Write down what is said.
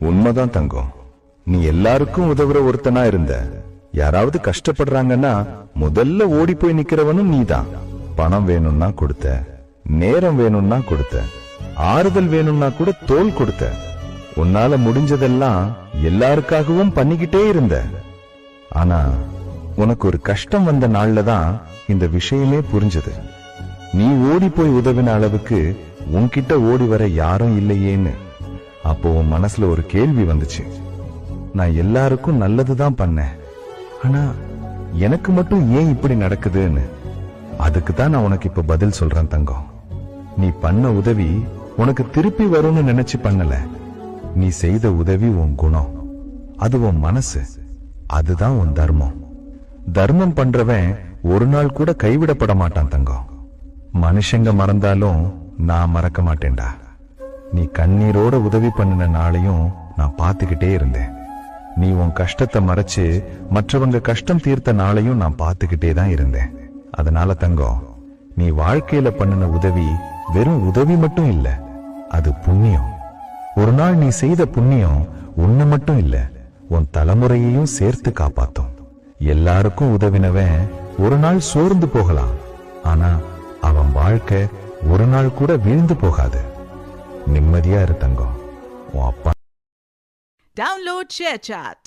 உண்மைதான் தங்கம். நீ எல்லாருக்கும் உதவுற ஒருத்தனா இருந்த. யாராவது கஷ்டப்படுறாங்கன்னா முதல்ல ஓடி போய் நிக்கிறவனும் நீதான். பணம் வேணும்னா கொடுத்த, நேரம் வேணும்னா கொடுத்த, ஆறுதல் வேணும்னா கூட தோள் கொடுத்த. உன்னால முடிஞ்சதெல்லாம் எல்லாருக்காகவும் பண்ணிக்கிட்டே இருந்த. ஆனா உனக்கு ஒரு கஷ்டம் வந்த நாள்ல தான் இந்த விஷயமே புரிஞ்சது. நீ ஓடி போய் உதவின அளவுக்கு உன்கிட்ட ஓடி வர யாரும் இல்லையேன்னு. அப்போ உன் மனசுல ஒரு கேள்வி வந்துச்சு. நான் எல்லாருக்கும் நல்லதுதான் பண்ணேன், ஆனா எனக்கு மட்டும் ஏன் இப்படி நடக்குதுன்னு. அதுக்கு தான் நான் உனக்கு இப்ப பதில் சொல்றேன் தங்கம். நீ பண்ண உதவி உனக்கு திருப்பி வரும்னு நினைச்சு பண்ணல. நீ செய்த உதவி உன் குணம், அது உன் மனசு, அதுதான் உன் தர்மம். தர்மம் பண்றவன் ஒரு நாள் கூட கைவிடப்பட மாட்டான் தங்கம். மனுஷங்க மறந்தாலும் நான் மறக்க மாட்டேன்டா. நீ கண்ணீரோட உதவி பண்ணின நாளையும் நான் பார்த்துக்கிட்டே இருந்தேன். நீ உன் கஷ்டத்தை மறைச்சு மற்றவங்க கஷ்டம் தீர்த்த நாளையும் நான் பார்த்துக்கிட்டே தான் இருந்தேன். அதனால தங்கம், நீ வாழ்க்கையில பண்ணின உதவி வெறும் உதவி மட்டும் இல்ல, அது புண்ணியம். ஒரு நாள் நீ செய்த புண்ணியம் உன்னை மட்டும் இல்ல, உன் தலைமுறையையும் சேர்த்து காப்பாத்தும். எல்லாருக்கும் உதவினவன் ஒரு நாள் சோர்ந்து போகலாம், ஆனா அவன் வாழ்க்கை ஒரு நாள் கூட வீழ்ந்து போகாது. நிம்மதியா இரு தங்கம். உன் அப்பா. Download ShareChat.